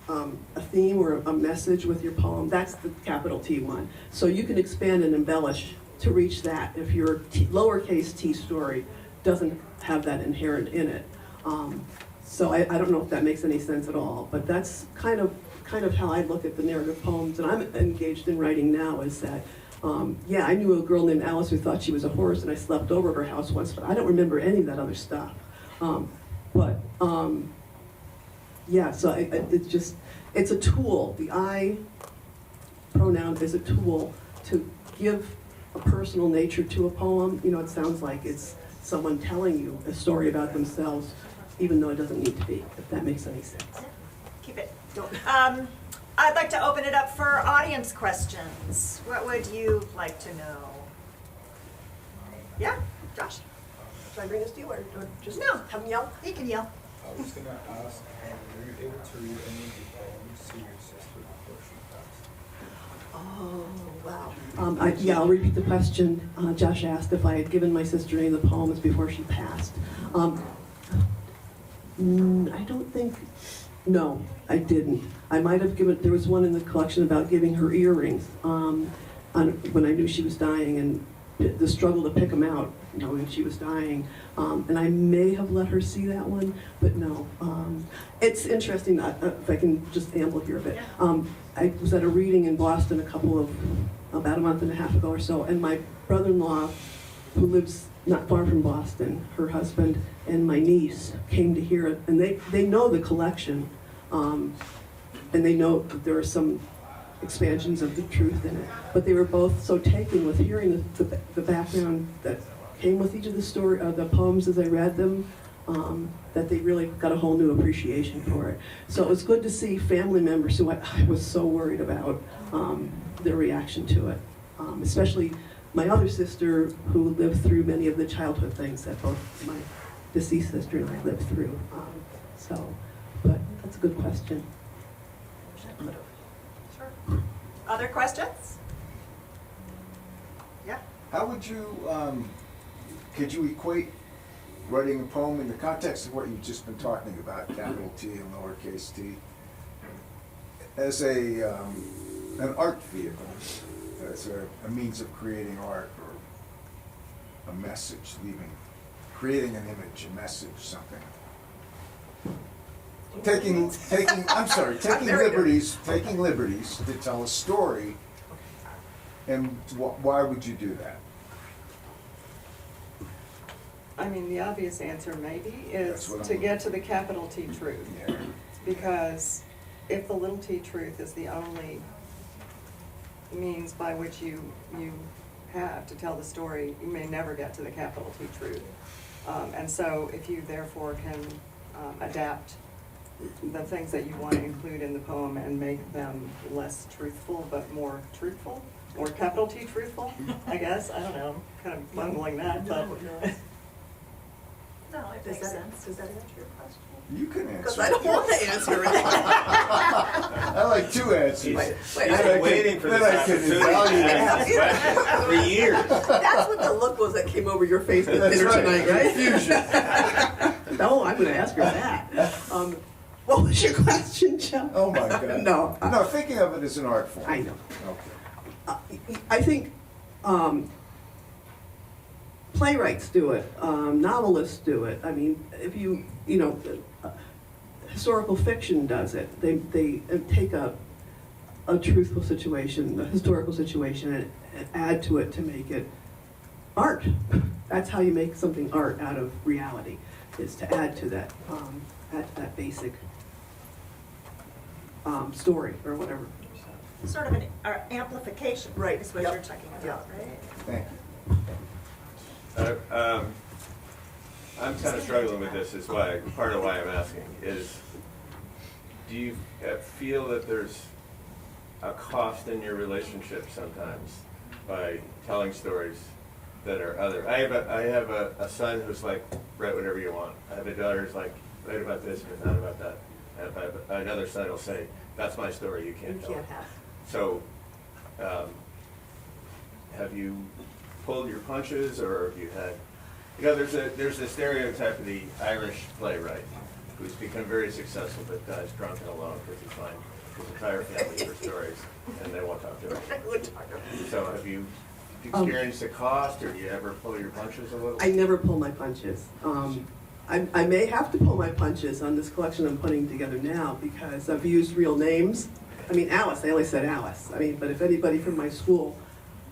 a theme or a message with your poem, that's the capital T one. So you can expand and embellish to reach that if your lowercase t story doesn't have that inherent in it. So I don't know if that makes any sense at all, but that's kind of how I look at the narrative poems, and I'm engaged in writing now, is that, I knew a girl named Alice who thought she was a horse, and I slept over at her house once, but I don't remember any of that other stuff. So it's a tool. The I pronoun is a tool to give a personal nature to a poem. It sounds like it's someone telling you a story about themselves, even though it doesn't need to be, if that makes any sense. Keep it. I'd like to open it up for audience questions. What would you like to know? Yeah, Josh? Should I bring this to you or just No. have them yell? You can yell. I was gonna ask, were you able to read any of the poems to your sister before she passed? Oh, wow. I'll repeat the question. Josh asked if I had given my sister any of the poems before she passed. I don't think, no, I didn't. I might have given, there was one in the collection about giving her earrings when I knew she was dying, and the struggle to pick them out, knowing she was dying. And I may have let her see that one, but no. It's interesting, if I can just amble here a bit. I was at a reading in Boston about a month and a half ago or so, and my brother-in-law, who lives not far from Boston, her husband and my niece came to hear it, and they know the collection, and they know that there are some expansions of the truth in it. But they were both so taken with hearing the background that came with each of the poems as I read them, that they really got a whole new appreciation for it. So it was good to see family members who I was so worried about their reaction to it, especially my other sister, who lived through many of the childhood things that both my deceased sister and I lived through. But that's a good question. Sure. Other questions? Yeah. How would you, could you equate writing a poem in the context of what you've just been talking about, capital T and lowercase t, as an art vehicle, as a means of creating art or a message, creating an image, a message, something? Taking liberties to tell a story, and why would you do that? I mean, the obvious answer maybe is That's what to I'm- get to the capital T truth. Yeah. Because if the little t truth is the only means by which you have to tell the story, you may never get to the capital T truth. And so if you therefore can adapt the things that you want to include in the poem and make them less truthful but more truthful, or capital T truthful, I guess, I don't know, I'm kind of bungling that, but. No, it makes sense. Does that answer your question? You can answer. Because I don't want to answer it. I like two answers. Wait, Then I've I been can- waiting for then this I can opportunity. evaluate. For years. That's what the look was that came over your face at That's dinner right. tonight, right? Confusion. No, I'm gonna ask her that. What was your question, Joe? Oh, my God. No, No, thinking of it as an art form. I know. Okay. I think playwrights do it, novelists do it. I mean, if you know, historical fiction does it. They take a truthful situation, a historical situation, and add to it to make it art. That's how you make something art out of reality, is to add to that basic story or whatever. Sort of an amplification, Right, is what yep. you're talking about, right? Thank you. I'm kind of struggling with this, is why, part of why I'm asking, is do you feel that there's a cost in your relationship sometimes by telling stories that are other? I have a son who's like, write whatever you want. I have a daughter who's like, write about this, but not about that. And I have another son who'll say, that's my story, you can't You tell it. can't have. So, have you pulled your punches, or have you had, there's a stereotype of the Irish playwright who's become very successful but dies drunk and alone because he finds his entire family for stories and they won't talk to him. So have you experienced a cost, or do you ever pull your punches a little? I never pull my punches. I may have to pull my punches on this collection I'm putting together now because I've used real names. I mean, Alice, I only said Alice. I mean, but if anybody from my school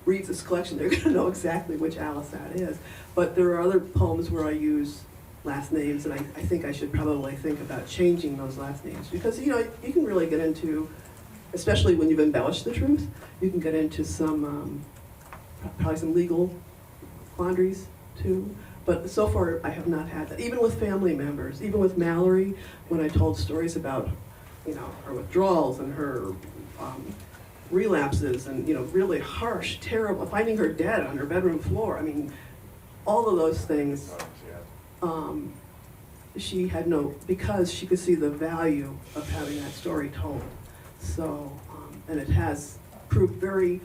reads this collection, they're gonna know exactly which Alice that is. But there are other poems where I use last names, and I think I should probably think about changing those last names because, you know, you can really get into, especially when you've embellished the truth, you can get into some, probably some legal quandaries too. But so far, I have not had that. Even with family members, even with Mallory, when I told stories about, you know, her withdrawals and her relapses and, you know, really harsh, terrible, finding her dead on her bedroom floor. I mean, all of those things, she had no, because she could see the value of having that story told. So, and it has proved very,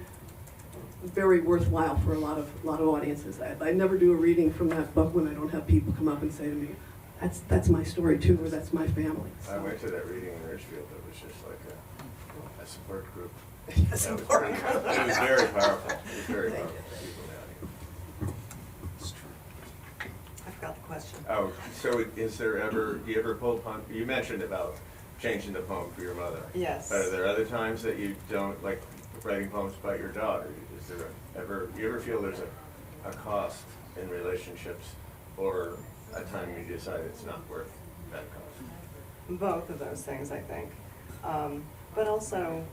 very worthwhile for a lot of audiences. I never do a reading from that book when I don't have people come up and say to me, that's my story too, or that's my family. I went to that reading in Richfield. It was just like a support group. Yes, It was important. very powerful. It was very powerful. It was very powerful. People down I forgot the question. here. Oh, so is there ever, do you ever pull punch? You mentioned about changing the poem for your mother. Yes. But are there other times that you don't, like writing poems about your daughter? Is there ever, you ever feel there's a cost in relationships, or a time you decide it's not worth that cost? Both of those things, I think. But also,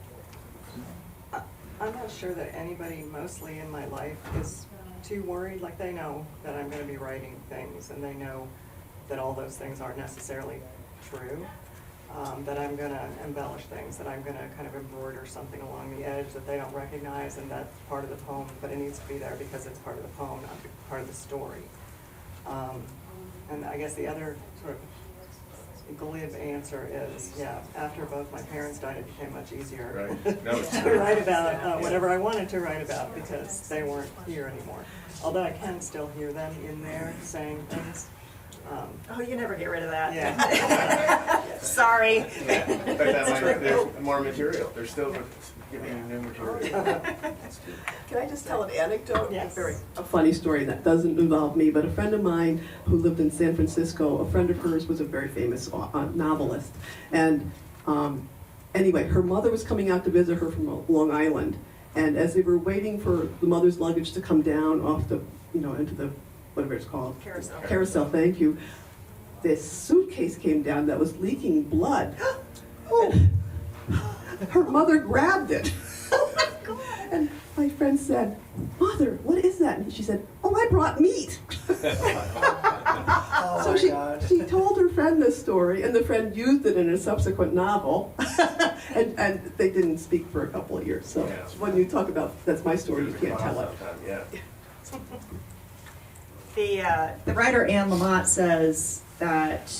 I'm not sure that anybody mostly in my life is too worried. Like, they know that I'm going to be writing things, and they know that all those things aren't necessarily true. That I'm going to embellish things, that I'm going to kind of embroider something along the edge that they don't recognize, and that's part of the poem, but it needs to be there because it's part of the poem, not part of the story. And I guess the other sort of glib answer is, yeah, after both my parents died, it became much easier Right. No, it's to true. write about whatever I wanted to write about because they weren't here anymore. Although I can still hear them in there saying things. Oh, you never get rid of that. Yeah. Sorry. Yeah. But that might, there's more material. They're still giving you new material. Can I just tell an anecdote? Yes. Very. A funny story that doesn't involve me, but a friend of mine who lived in San Francisco, a friend of hers was a very famous novelist. And anyway, her mother was coming out to visit her from Long Island. And as they were waiting for the mother's luggage to come down off the, you know, into the, whatever it's called. Carousel. Carousel, thank you. This suitcase came down that was leaking blood. Oh. Her mother grabbed it. And my friend said, "Mother, what is that?" And she said, "Oh, I brought meat." Oh So my she God. told her friend this story, and the friend used it in a subsequent novel. and they didn't speak for a couple of years. So Yeah. when you talk about, that's my story, you There's a can't cost tell it. sometime, yeah. The writer Anne Lamott says that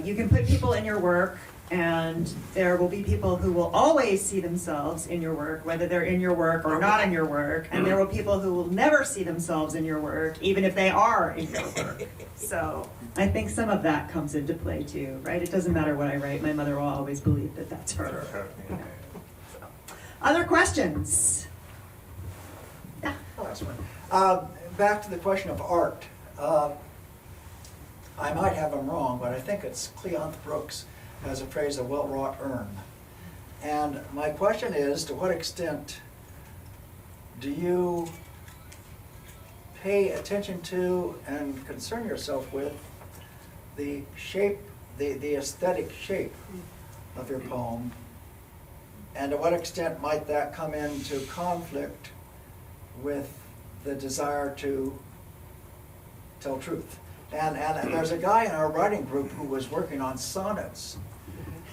you can put people in your work And there will be people who will always see themselves in your work, whether they're in your work or not in your work. And there will be people who will never see themselves in your work, even if they are in your work. So I think some of that comes into play too, right? It doesn't matter what I write. My mother will always believe that that's her. Other questions? Yeah. Last one. Back to the question of art. I might have them wrong, but I think it's Cleonth Brooks has a phrase, a well-wrought urn. And my question is, to what extent do you pay attention to and concern yourself with the shape, the aesthetic shape of your poem? And to what extent might that come into conflict with the desire to tell truth? And there's a guy in our writing group who was working on sonnets.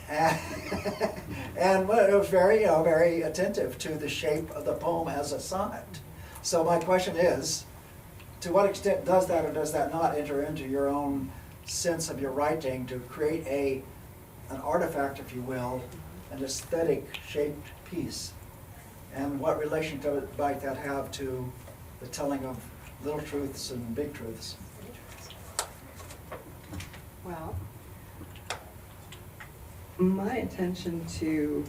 And it was very, very attentive to the shape of the poem as a sonnet. So my question is, to what extent does that or does that not enter into your own sense of your writing to create an artifact, if you will, an aesthetic shaped piece? And what relation might that have to the telling of little truths and big truths? Well, my attention to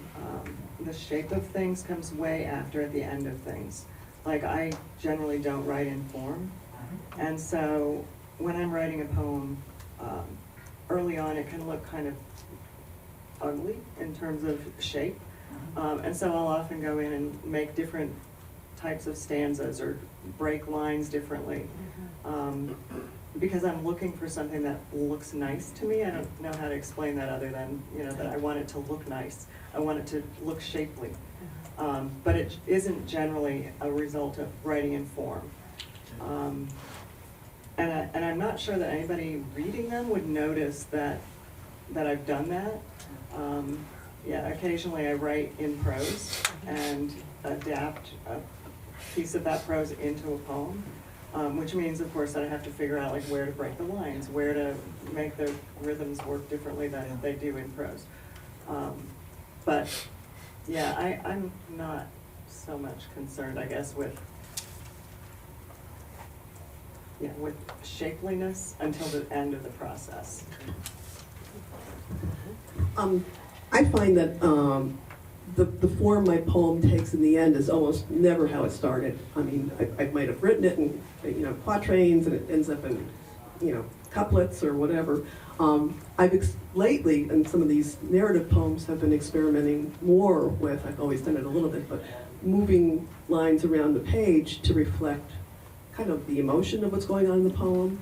the shape of things comes way after, at the end of things. Like, I generally don't write in form. And so when I'm writing a poem, early on it can look kind of ugly in terms of shape. And so I'll often go in and make different types of stanzas or break lines differently. Because I'm looking for something that looks nice to me. I don't know how to explain that other than, that I want it to look nice. I want it to look shapely. But it isn't generally a result of writing in form. And I'm not sure that anybody reading them would notice that I've done that. Yeah, occasionally I write in prose and adapt a piece of that prose into a poem. Which means, of course, that I have to figure out where to break the lines, where to make the rhythms work differently than they do in prose. But yeah, I'm not so much concerned, I guess, with shapeliness until the end of the process. I find that the form my poem takes in the end is almost never how it started. I mean, I might have written it in quatrains and it ends up in couplets or whatever. Lately, in some of these narrative poems, have been experimenting more with, I've always done it a little bit, but moving lines around the page to reflect kind of the emotion of what's going on in the poem.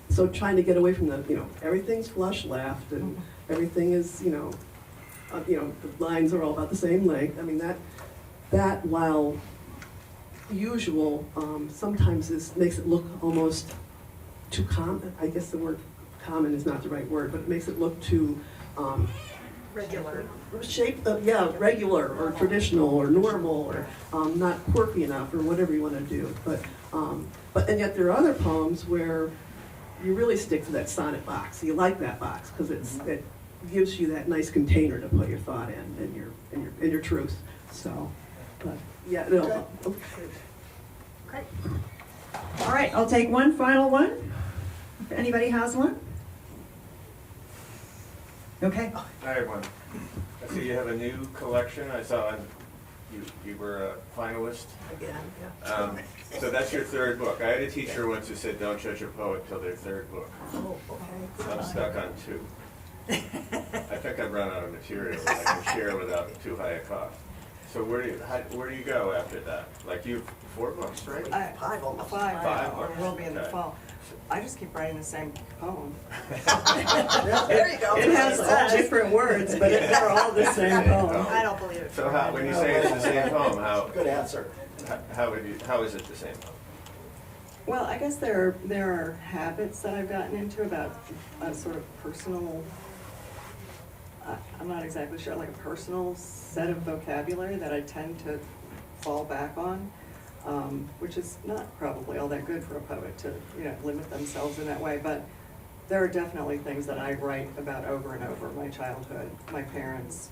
So trying to get away from the, everything's flush left and everything is, the lines are all about the same length. I mean, that while usual, sometimes makes it look almost too common. I guess the word common is not the right word, but it makes it look too Regular. regular or traditional or normal or not quirky enough or whatever you want to do. But and yet there are other poems where you really stick to that sonnet box. You like that box because it gives you that nice container to put your thought in and your truth. So, but yeah, no. Great. All right, I'll take one final one, if anybody has one. Okay. I have one. I see you have a new collection. I saw you were a finalist. Again, yeah. So that's your third book. I had a teacher once who said, "Don't judge a poet till their third book." Oh, okay. So I'm stuck on 2. I think I've run out of material that I can share without too high a cost. So where do you go after that? Like you have 4 books, right? Five almost. Five, or books. will be in the Okay. fall. I just keep writing the same poem. There you go. It has all different words, but they're all the same poem. I don't believe it. So when you say it's the same poem, Good answer. how is it the same poem? Well, I guess there are habits that I've gotten into about a sort of personal, I'm not exactly sure, like a personal set of vocabulary that I tend to fall back on, which is not probably all that good for a poet to limit themselves in that way. But there are definitely things that I write about over and over, my childhood, my parents,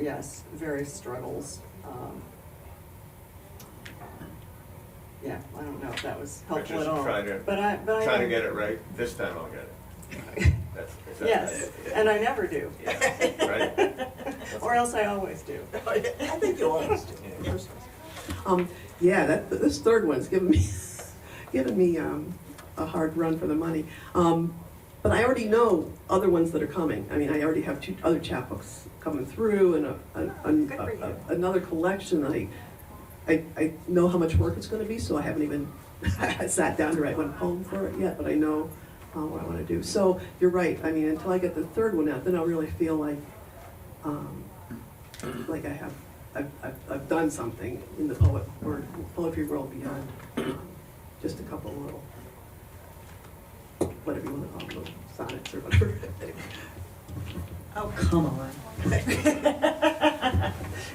yes, various struggles. Yeah, I don't know if that was But helpful just at all. trying to- But I Trying to get it right, this time I'll get it. That's, is that- Yes, and I never do. Yeah, right? Or else I always do. I think you'll understand. Yeah. Yeah, this third one's giving me, giving me a hard run for the money. But I already know other ones that are coming. I mean, I already have 2 other chapbooks coming through and Good for you. another collection. I know how much work it's going to be, so I haven't even sat down to write one poem for it yet, but I know what I want to do. So you're right. I mean, until I get the third one out, then I'll really feel like I've done something in the poetry world beyond just a couple little, whatever you want to call them, little sonnets or whatever. Oh, come on.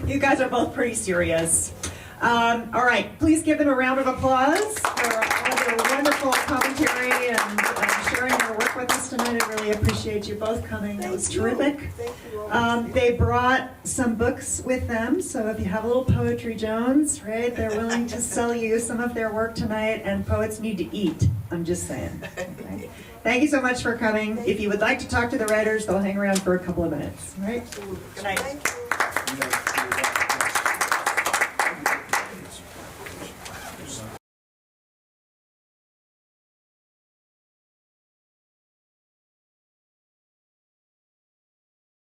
You guys are both pretty serious. All right, please give them a round of applause for all their wonderful commentary and sharing their work with us tonight. I really appreciate you both coming. That was terrific. Thank you all. They brought some books with them, so if you have a little Poetry Jones, right, they're willing to sell you some of their work tonight, and poets need to eat, I'm just saying. Okay? Thank you so much for coming. If you would like to talk to the writers, they'll hang around for a couple of minutes, all right? Absolutely. Good night. Thank you. You know,